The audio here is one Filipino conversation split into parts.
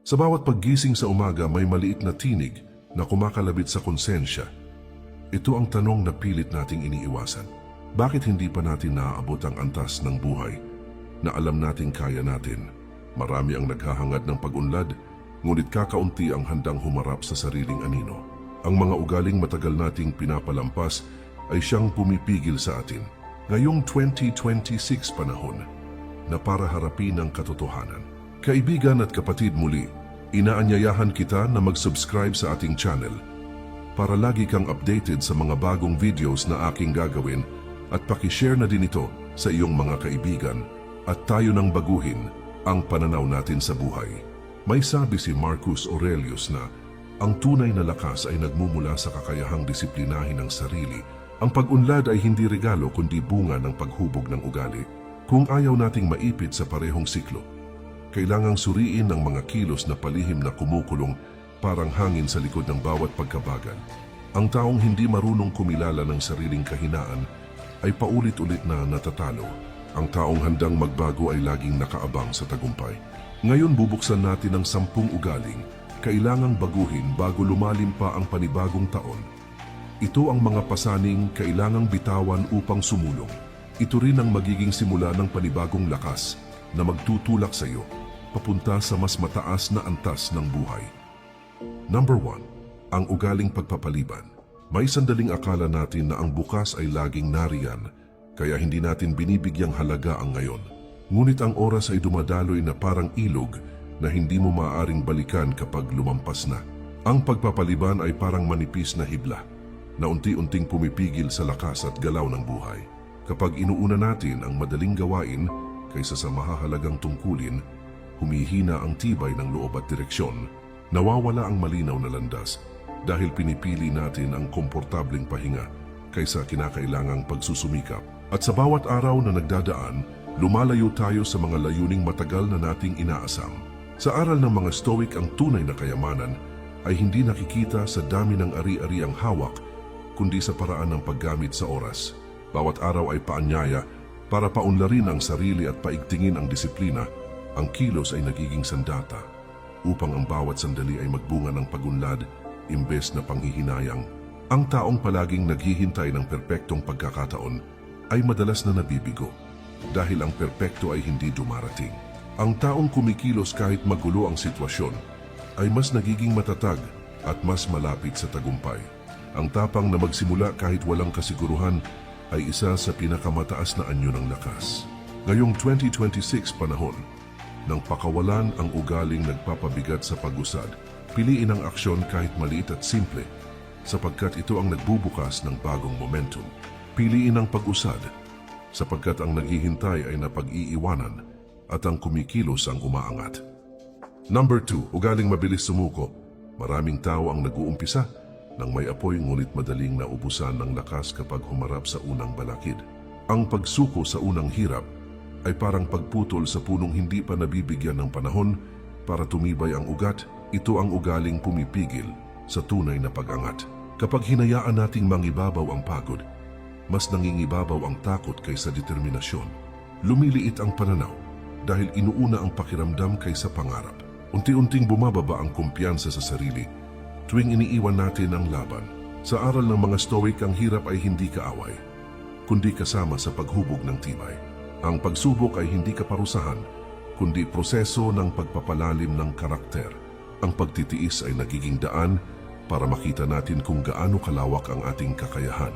Sa bawat paggising sa umaga may maliit na tinig na kumakalabit sa konsensya. Ito ang tanong na pilit nating iniiwasan. Bakit hindi pa natin naaabot ang antas ng buhay na alam nating kaya natin? Marami ang naghahangad ng pag-unlad, ngunit kakaunti ang handang humarap sa sariling anino. Ang mga ugaling matagal nating pinapalampas ay siyang pumipigil sa atin. Ngayong 2026 panahon na para harapin ang katotohanan. Kaibigan at kapatid, muli, inaanyayahan kita na mag-subscribe sa ating channel para lagi kang updated sa mga bagong videos na aking gagawin at pakishare na din ito sa iyong mga kaibigan at tayo nang baguhin ang pananaw natin sa buhay. May sabi si Marcus Aurelius na ang tunay na lakas ay nagmumula sa kakayahang disiplinahin ang sarili. Ang pag-unlad ay hindi regalo kundi bunga ng paghubog ng ugali. Kung ayaw nating maipit sa parehong siklo, kailangang suriin ang mga kilos na palihim na kumukulong parang hangin sa likod ng bawat pagkabagal. Ang taong hindi marunong kumilala ng sariling kahinaan ay paulit-ulit na natatalo. Ang taong handang magbago ay laging nakaabang sa tagumpay. Ngayon bubuksan natin ang 10 ugaling kailangang baguhin bago lumalim pa ang panibagong taon. Ito ang mga pasaning kailangang bitawan upang sumulong. Ito rin ang magiging simula ng panibagong lakas na magtutulak sa iyo papunta sa mas mataas na antas ng buhay. Number 1. Ang ugaling pagpapaliban. May sandaling akala natin na ang bukas ay laging nariyan, kaya hindi natin binibigyang halaga ang ngayon. Ngunit ang oras ay dumadaloy na parang ilog na hindi mo maaaring balikan kapag lumampas na. Ang pagpapaliban ay parang manipis na hibla na unti-unting pumipigil sa lakas at galaw ng buhay. Kapag inuuna natin ang madaling gawain kaysa sa mahahalagang tungkulin, humihina ang tibay ng loob at direksyon. Nawawala ang malinaw na landas dahil pinipili natin ang komportableng pahinga kaysa kinakailangang pagsusumikap. At sa bawat araw na nagdadaan, lumalayo tayo sa mga layuning matagal na nating inaasam. Sa aral ng mga Stoic, ang tunay na kayamanan ay hindi nakikita sa dami ng ari-ariang hawak, kundi sa paraan ng paggamit sa oras. Bawat araw ay paanyaya para paunlarin ang sarili at paigtingin ang disiplina. Ang kilos ay nagiging sandata upang ang bawat sandali ay magbunga ng pagunlad imbes na panghihinayang. Ang taong palaging naghihintay ng perpektong pagkakataon ay madalas na nabibigo dahil ang perpekto ay hindi dumarating. Ang taong kumikilos kahit magulo ang sitwasyon ay mas nagiging matatag at mas malapit sa tagumpay. Ang tapang na magsimula kahit walang kasiguruhan ay isa sa pinakamataas na anyo ng lakas. Ngayong 2026 panahon, nang pakawalan ang ugaling nagpapabigat sa pag-usad, piliin ang aksyon kahit maliit at simple, sapagkat ito ang nagbubukas ng bagong momentum. Piliin ang pag-usad, sapagkat ang naghihintay ay napag-iiwanan at ang kumikilos ang umaangat. Number 2, ugaling mabilis sumuko. Maraming tao ang nag-uumpisa nang may apoy ngunit madaling naubusan ng lakas kapag humarap sa unang balakid. Ang pagsuko sa unang hirap ay parang pagputol sa punong hindi pa nabibigyan ng panahon para tumibay ang ugat. Ito ang ugaling pumipigil sa tunay na pag-angat. Kapag hinayaan nating mangibabaw ang pagod, mas nangingibabaw ang takot kaysa determinasyon. Lumiliit ang pananaw dahil inuuna ang pakiramdam kaysa pangarap. Unti-unting bumababa ang kumpiyansa sa sarili tuwing iniiwan natin ang laban. Sa aral ng mga Stoic, ang hirap ay hindi kaaway, kundi kasama sa paghubog ng tibay. Ang pagsubok ay hindi kaparusahan, kundi proseso ng pagpapalalim ng karakter. Ang pagtitiis ay nagiging daan para makita natin kung gaano kalawak ang ating kakayahan.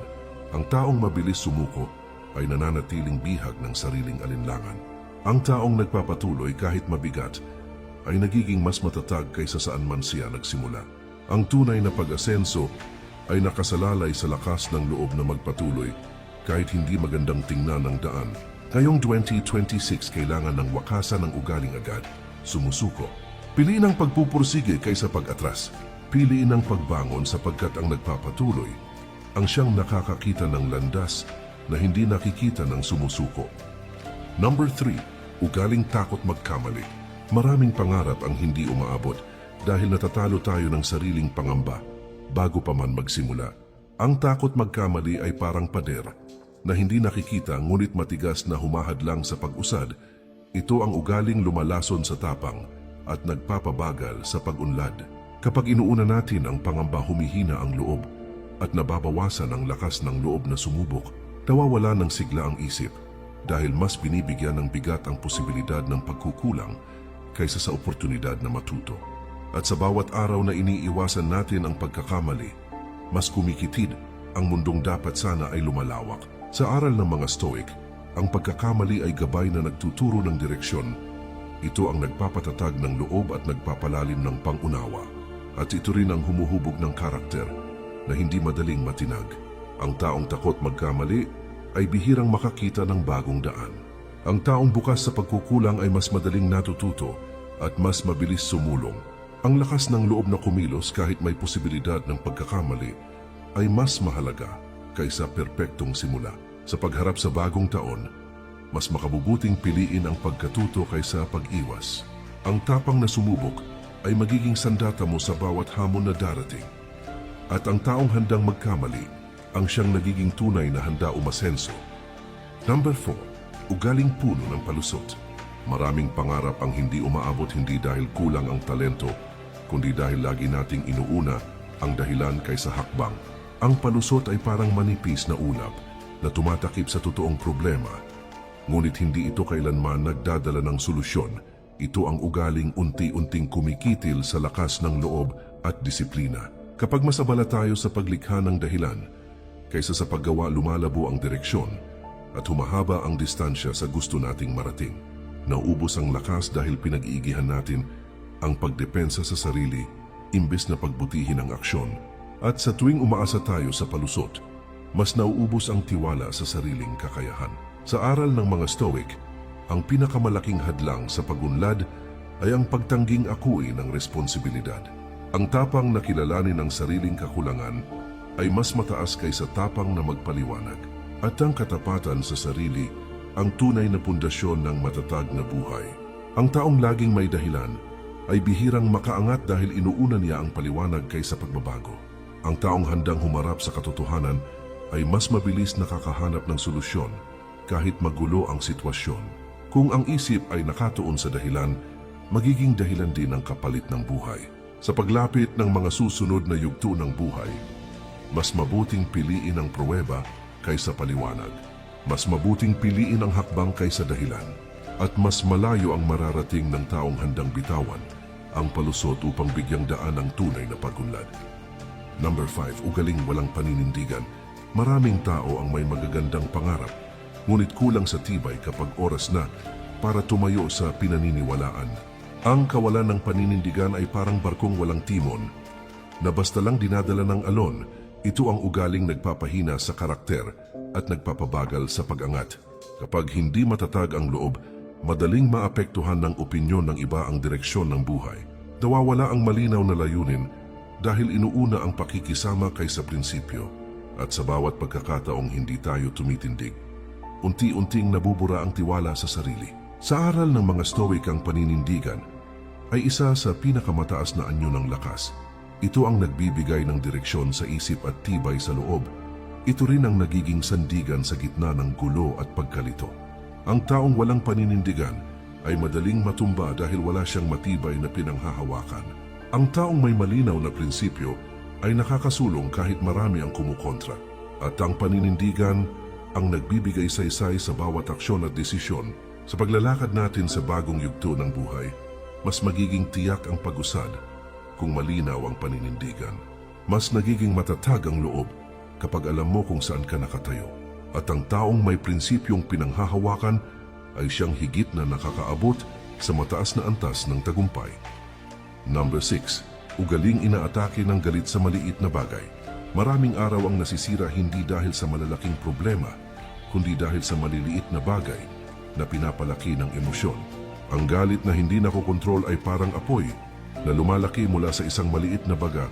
Ang taong mabilis sumuko ay nananatiling bihag ng sariling alinlangan. Ang taong nagpapatuloy kahit mabigat ay nagiging mas matatag kaysa saan man siya nagsimula. Ang tunay na pag-asenso ay nakasalalay sa lakas ng loob na magpatuloy kahit hindi magandang tingnan ang daan. Ngayong 2026, kailangan ng wakasan ng ugaling agad, sumusuko. Piliin ang pagpupursige kaysa pag-atras. Piliin ang pagbangon sapagkat ang nagpapatuloy ang siyang nakakakita ng landas na hindi nakikita ng sumusuko. Number 3, ugaling takot magkamali. Maraming pangarap ang hindi umaabot dahil natatalo tayo ng sariling pangamba bago pa man magsimula. Ang takot magkamali ay parang pader na hindi nakikita ngunit matigas na humahadlang sa pag-usad. Ito ang ugaling lumalason sa tapang at nagpapabagal sa pag-unlad. Kapag inuuna natin ang pangamba, humihina ang loob at nababawasan ang lakas ng loob na sumubok. Nawawala ng sigla ang isip dahil mas binibigyan ng bigat ang posibilidad ng pagkukulang kaysa sa oportunidad na matuto. At sa bawat araw na iniiwasan natin ang pagkakamali, mas kumikitid ang mundong dapat sana ay lumalawak. Sa aral ng mga Stoic, ang pagkakamali ay gabay na nagtuturo ng direksyon. Ito ang nagpapatatag ng loob at nagpapalalim ng pangunawa. At ito rin ang humuhubog ng karakter na hindi madaling matinag. Ang taong takot magkamali ay bihirang makakita ng bagong daan. Ang taong bukas sa pagkukulang ay mas madaling natututo at mas mabilis sumulong. Ang lakas ng loob na kumilos kahit may posibilidad ng pagkakamali ay mas mahalaga kaysa perpektong simula. Sa pagharap sa bagong taon, mas makabubuting piliin ang pagkatuto kaysa pag-iwas. Ang tapang na sumubok ay magiging sandata mo sa bawat hamon na darating. At ang taong handang magkamali, ang siyang nagiging tunay na handa umasenso. Number 4. Ugaling puno ng palusot. Maraming pangarap ang hindi umaabot hindi dahil kulang ang talento, kundi dahil lagi nating inuuna ang dahilan kaysa hakbang. Ang palusot ay parang manipis na ulap na tumatakip sa totoong problema. Ngunit hindi ito kailanman nagdadala ng solusyon. Ito ang ugaling unti-unting kumikitil sa lakas ng loob at disiplina. Kapag masabala tayo sa paglikha ng dahilan, kaysa sa paggawa lumalabo ang direksyon at humahaba ang distansya sa gusto nating marating. Nauubos ang lakas dahil pinag-iigihan natin ang pagdepensa sa sarili imbes na pagbutihin ang aksyon. At sa tuwing umaasa tayo sa palusot, mas nauubos ang tiwala sa sariling kakayahan. Sa aral ng mga Stoic, ang pinakamalaking hadlang sa pag-unlad ay ang pagtangging akuin ng responsibilidad. Ang tapang na kilalanin ang sariling kakulangan ay mas mataas kaysa tapang na magpaliwanag. At ang katapatan sa sarili ang tunay na pundasyon ng matatag na buhay. Ang taong laging may dahilan ay bihirang makaangat dahil inuuna niya ang paliwanag kaysa pagbabago. Ang taong handang humarap sa katotohanan ay mas mabilis nakakahanap ng solusyon kahit magulo ang sitwasyon. Kung ang isip ay nakatuon sa dahilan, magiging dahilan din ang kapalit ng buhay. Sa paglapit ng mga susunod na yugto ng buhay, mas mabuting piliin ang pruweba kaysa paliwanag. Mas mabuting piliin ang hakbang kaysa dahilan. At mas malayo ang mararating ng taong handang bitawan ang palusot upang bigyang daan ang tunay na pag-unlad. Number 5. Ugaling walang paninindigan. Maraming tao ang may magagandang pangarap, ngunit kulang sa tibay kapag oras na para tumayo sa pinaniniwalaan. Ang kawalan ng paninindigan ay parang barkong walang timon, na basta lang dinadala ng alon. Ito ang ugaling nagpapahina sa karakter at nagpapabagal sa pag-angat. Kapag hindi matatag ang loob, madaling maapektuhan ng opinyon ng iba ang direksyon ng buhay. Nawawala ang malinaw na layunin dahil inuuna ang pakikisama kaysa prinsipyo. At sa bawat pagkakataong hindi tayo tumitindig, unti-unting nabubura ang tiwala sa sarili. Sa aral ng mga Stoic, ang paninindigan ay isa sa pinakamataas na anyo ng lakas. Ito ang nagbibigay ng direksyon sa isip at tibay sa loob. Ito rin ang nagiging sandigan sa gitna ng gulo at pagkalito. Ang taong walang paninindigan ay madaling matumba dahil wala siyang matibay na pinanghahawakan. Ang taong may malinaw na prinsipyo ay nakakasulong kahit marami ang kumukontra. At ang paninindigan ang nagbibigay saysay sa bawat aksyon at desisyon. Sa paglalakad natin sa bagong yugto ng buhay, mas magiging tiyak ang pag-usad kung malinaw ang paninindigan. Mas nagiging matatag ang loob kapag alam mo kung saan ka nakatayo. At ang taong may prinsipyong pinanghahawakan ay siyang higit na nakakaabot sa mataas na antas ng tagumpay. Number 6. Ugaling inaatake ng galit sa maliit na bagay. Maraming araw ang nasisira hindi dahil sa malalaking problema, kundi dahil sa maliliit na bagay na pinapalaki ng emosyon. Ang galit na hindi nakokontrol ay parang apoy na lumalaki mula sa isang maliit na baga.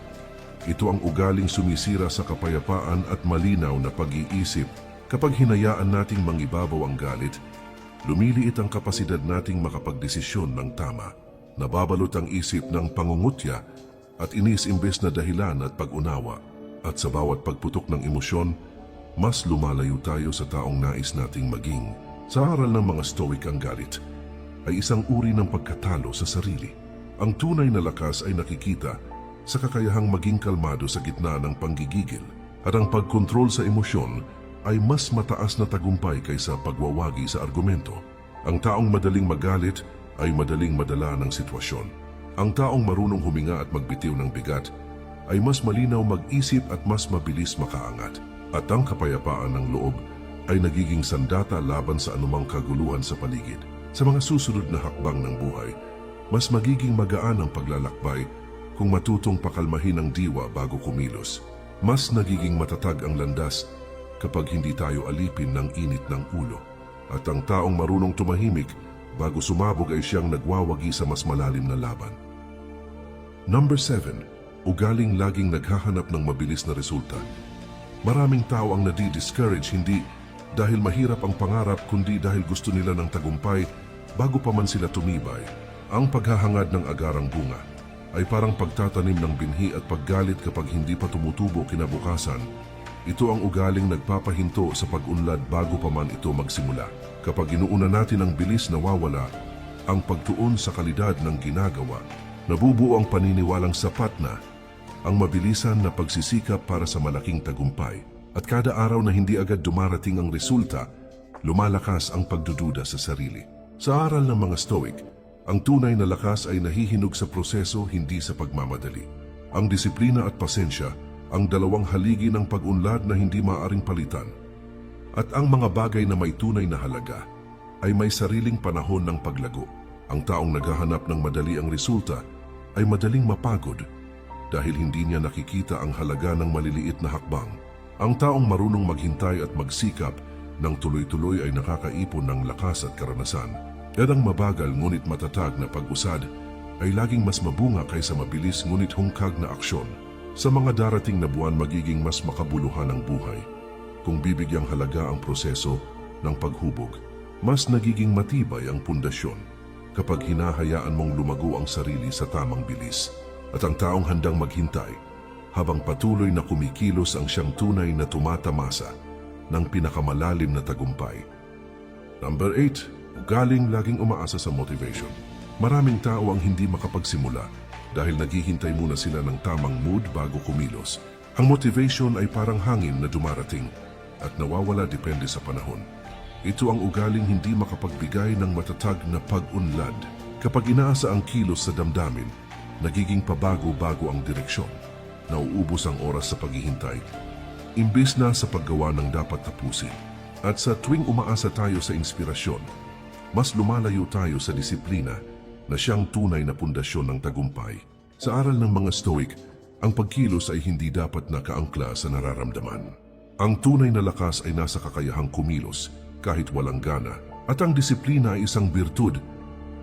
Ito ang ugaling sumisira sa kapayapaan at malinaw na pag-iisip. Kapag hinayaan nating mangibabaw ang galit, lumiliit ang kapasidad nating makapagdesisyon ng tama. Nababalot ang isip ng pangungutya at inis imbes na dahilan at pag-unawa. At sa bawat pagputok ng emosyon, mas lumalayo tayo sa taong nais nating maging. Sa aral ng mga Stoic, ang galit ay isang uri ng pagkatalo sa sarili. Ang tunay na lakas ay nakikita sa kakayahang maging kalmado sa gitna ng panggigigil, at ang pagkontrol sa emosyon ay mas mataas na tagumpay kaysa pagwawagi sa argumento. Ang taong madaling magalit ay madaling madala ng sitwasyon. Ang taong marunong huminga at magbitiw ng bigat ay mas malinaw mag-isip at mas mabilis makaangat. At ang kapayapaan ng loob ay nagiging sandata laban sa anumang kaguluhan sa paligid. Sa mga susunod na hakbang ng buhay, mas magiging magaan ang paglalakbay kung matutong pakalmahin ang diwa bago kumilos. Mas nagiging matatag ang landas kapag hindi tayo alipin ng init ng ulo. At ang taong marunong tumahimik bago sumabog ay siyang nagwawagi sa mas malalim na laban. Number 7. Ugaling laging naghahanap ng mabilis na resulta. Maraming tao ang nadi-discourage hindi dahil mahirap ang pangarap kundi dahil gusto nila ng tagumpay bago pa man sila tumibay. Ang paghahangad ng agarang bunga ay parang pagtatanim ng binhi at paggalit kapag hindi pa tumutubo kinabukasan. Ito ang ugaling nagpapahinto sa pag-unlad bago pa man ito magsimula. Kapag inuuna natin ang bilis, nawawala ang pagtuon sa kalidad ng ginagawa. Nabubuo ang paniniwalang sapat na ang mabilisan na pagsisikap para sa malaking tagumpay. At kada araw na hindi agad dumarating ang resulta, lumalakas ang pagdududa sa sarili. Sa aral ng mga Stoic, ang tunay na lakas ay nahihinog sa proseso, hindi sa pagmamadali. Ang disiplina at pasensya, ang dalawang haligi ng pag-unlad na hindi maaaring palitan. At ang mga bagay na may tunay na halaga ay may sariling panahon ng paglago. Ang taong naghahanap ng madali ang resulta ay madaling mapagod dahil hindi niya nakikita ang halaga ng maliliit na hakbang. Ang taong marunong maghintay at magsikap ng tuloy-tuloy ay nakakaipon ng lakas at karanasan. At ang mabagal ngunit matatag na pag-usad ay laging mas mabunga kaysa mabilis ngunit hungkag na aksyon. Sa mga darating na buwan magiging mas makabuluhan ang buhay. Kung bibigyang halaga ang proseso ng paghubog, mas nagiging matibay ang pundasyon kapag hinahayaan mong lumago ang sarili sa tamang bilis. At ang taong handang maghintay habang patuloy na kumikilos ang siyang tunay na tumatamasa ng pinakamalalim na tagumpay. Number 8. Ugaling laging umaasa sa motivation. Maraming tao ang hindi makapagsimula dahil naghihintay muna sila ng tamang mood bago kumilos. Ang motivation ay parang hangin na dumarating at nawawala depende sa panahon. Ito ang ugaling hindi makapagbigay ng matatag na pag-unlad. Kapag inaasa ang kilos sa damdamin, nagiging pabago-bago ang direksyon. Nauubos ang oras sa paghihintay, imbis na sa paggawa ng dapat tapusin. At sa tuwing umaasa tayo sa inspirasyon, mas lumalayo tayo sa disiplina na siyang tunay na pundasyon ng tagumpay. Sa aral ng mga Stoic, ang pagkilos ay hindi dapat nakaangkla sa nararamdaman. Ang tunay na lakas ay nasa kakayahang kumilos kahit walang gana. At ang disiplina ay isang birtud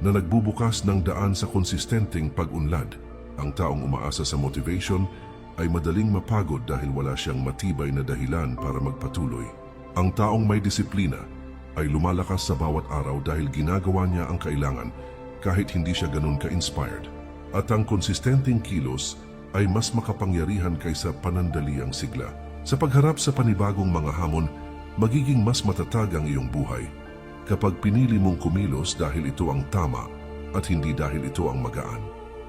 na nagbubukas ng daan sa konsistenteng pag-unlad. Ang taong umaasa sa motivation ay madaling mapagod dahil wala siyang matibay na dahilan para magpatuloy. Ang taong may disiplina ay lumalakas sa bawat araw dahil ginagawa niya ang kailangan kahit hindi siya ganun ka-inspired. At ang konsistenteng kilos ay mas makapangyarihan kaysa panandaliang sigla. Sa pagharap sa panibagong mga hamon, magiging mas matatag ang iyong buhay kapag pinili mong kumilos dahil ito ang tama at hindi dahil ito ang magaan.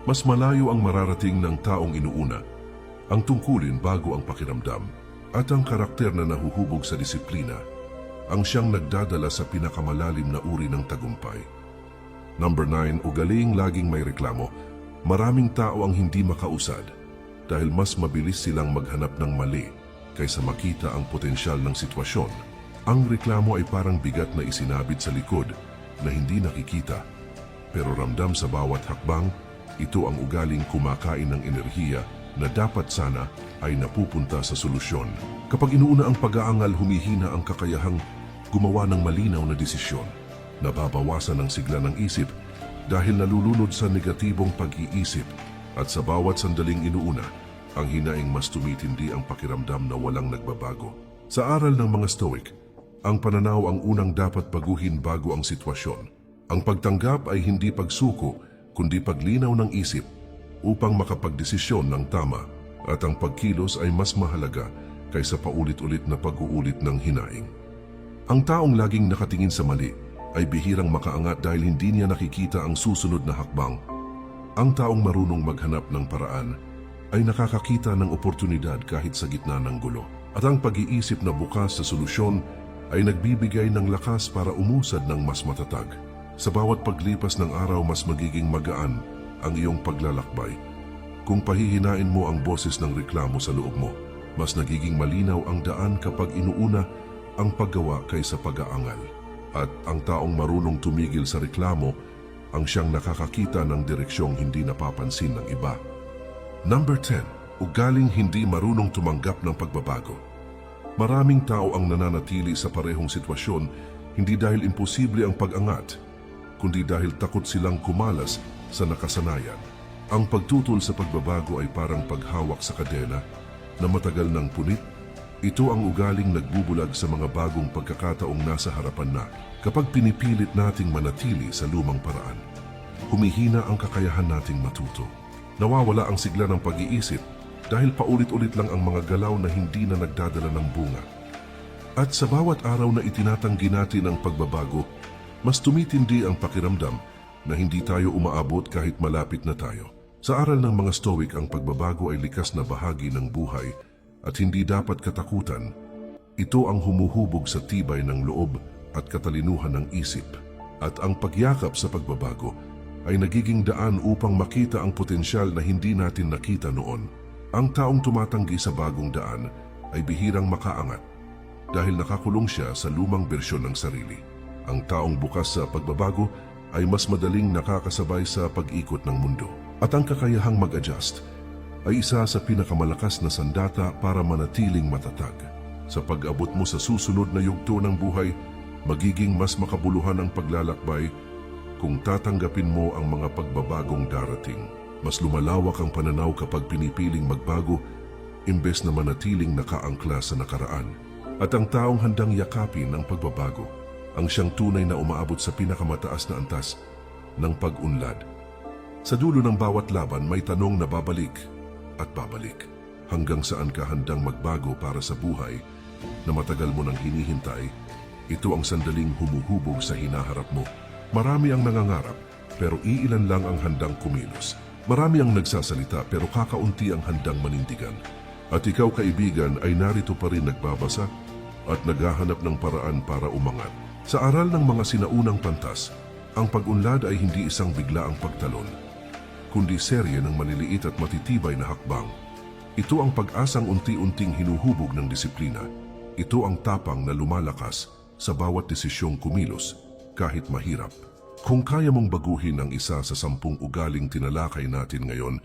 Mas malayo ang mararating ng taong inuuna, ang tungkulin bago ang pakiramdam, at ang karakter na nahuhubog sa disiplina ang siyang nagdadala sa pinakamalalim na uri ng tagumpay. Number 9. Ugaling laging may reklamo. Maraming tao ang hindi makausad dahil mas mabilis silang maghanap ng mali kaysa makita ang potensyal ng sitwasyon. Ang reklamo ay parang bigat na isinabit sa likod na hindi nakikita, pero ramdam sa bawat hakbang. Ito ang ugaling kumakain ng enerhiya na dapat sana ay napupunta sa solusyon. Kapag inuuna ang pag-aangal, humihina ang kakayahang gumawa ng malinaw na desisyon. Nababawasan ang sigla ng isip dahil nalulunod sa negatibong pag-iisip, at sa bawat sandaling inuuna, ang hinaing mas tumitindi ang pakiramdam na walang nagbabago. Sa aral ng mga Stoic, ang pananaw ang unang dapat baguhin bago ang sitwasyon. Ang pagtanggap ay hindi pagsuko, kundi paglinaw ng isip upang makapagdesisyon ng tama, at ang pagkilos ay mas mahalaga kaysa paulit-ulit na pag-uulit ng hinaing. Ang taong laging nakatingin sa mali ay bihirang makaangat dahil hindi niya nakikita ang susunod na hakbang. Ang taong marunong maghanap ng paraan ay nakakakita ng oportunidad kahit sa gitna ng gulo. At ang pag-iisip na bukas sa solusyon ay nagbibigay ng lakas para umusad ng mas matatag. Sa bawat paglipas ng araw, mas magiging magaan ang iyong paglalakbay. Kung pahihinain mo ang boses ng reklamo sa loob mo, mas nagiging malinaw ang daan kapag inuuna ang paggawa kaysa pag-aangal. At ang taong marunong tumigil sa reklamo ang siyang nakakakita ng direksyong hindi napapansin ng iba. Number 10. Ugaling hindi marunong tumanggap ng pagbabago. Maraming tao ang nananatili sa parehong sitwasyon hindi dahil imposible ang pag-angat, kundi dahil takot silang kumalas sa nakasanayan. Ang pagtutol sa pagbabago ay parang paghawak sa kadena na matagal ng punit. Ito ang ugaling nagbubulag sa mga bagong pagkakataong nasa harapan na. Kapag pinipilit nating manatili sa lumang paraan, humihina ang kakayahan nating matuto. Nawawala ang sigla ng pag-iisip dahil paulit-ulit lang ang mga galaw na hindi na nagdadala ng bunga. At sa bawat araw na itinatanggi natin ang pagbabago, mas tumitindi ang pakiramdam na hindi tayo umaabot kahit malapit na tayo. Sa aral ng mga Stoic, ang pagbabago ay likas na bahagi ng buhay at hindi dapat katakutan. Ito ang humuhubog sa tibay ng loob at katalinuhan ng isip. At ang pagyakap sa pagbabago ay nagiging daan upang makita ang potensyal na hindi natin nakita noon. Ang taong tumatanggi sa bagong daan ay bihirang makaangat dahil nakakulong siya sa lumang bersyon ng sarili. Ang taong bukas sa pagbabago ay mas madaling nakakasabay sa pag-ikot ng mundo. At ang kakayahang mag-adjust ay isa sa pinakamalakas na sandata para manatiling matatag. Sa pag-abot mo sa susunod na yugto ng buhay, magiging mas makabuluhan ang paglalakbay kung tatanggapin mo ang mga pagbabagong darating. Mas lumalawak ang pananaw kapag pinipiling magbago imbes na manatiling nakaangkla sa nakaraan. At ang taong handang yakapin ang pagbabago ang siyang tunay na umaabot sa pinakamataas na antas ng pag-unlad. Sa dulo ng bawat laban may tanong na babalik at babalik. Hanggang saan ka handang magbago para sa buhay na matagal mo nang hinihintay? Ito ang sandaling humuhubog sa hinaharap mo. Marami ang nangangarap, pero iilan lang ang handang kumilos. Marami ang nagsasalita, pero kakaunti ang handang manindigan. At ikaw, kaibigan, ay narito pa rin nagbabasa at naghahanap ng paraan para umangat. Sa aral ng mga sinaunang pantas, ang pag-unlad ay hindi isang biglaang pagtalon, kundi serye ng maliliit at matitibay na hakbang. Ito ang pag-asang unti-unting hinuhubog ng disiplina. Ito ang tapang na lumalakas sa bawat desisyong kumilos kahit mahirap. Kung kaya mong baguhin ang isa sa 10 ugaling tinalakay natin ngayon,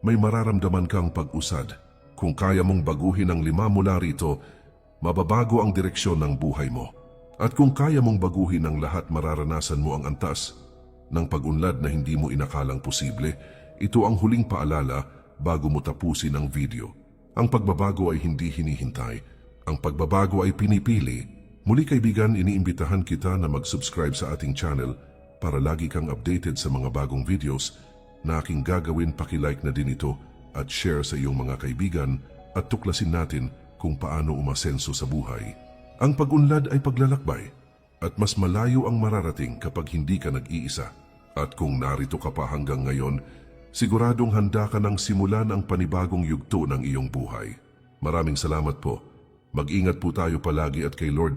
may mararamdaman kang pag-usad. Kung kaya mong baguhin ang 5 mula rito, mababago ang direksyon ng buhay mo. At kung kaya mong baguhin ang lahat, mararanasan mo ang antas ng pag-unlad na hindi mo inakalang posible. Ito ang huling paalala bago mo tapusin ang video. Ang pagbabago ay hindi hinihintay. Ang pagbabago ay pinipili. Muli, kaibigan, iniimbitahan kita na mag-subscribe sa ating channel para lagi kang updated sa mga bagong videos na aking gagawin. Paki-like na din ito at share sa iyong mga kaibigan at tuklasin natin kung paano umasenso sa buhay. Ang pag-unlad ay paglalakbay at mas malayo ang mararating kapag hindi ka nag-iisa. At kung narito ka pa hanggang ngayon, siguradong handa ka nang simulan ang panibagong yugto ng iyong buhay. Maraming salamat po. Mag-ingat po tayo palagi at kay Lord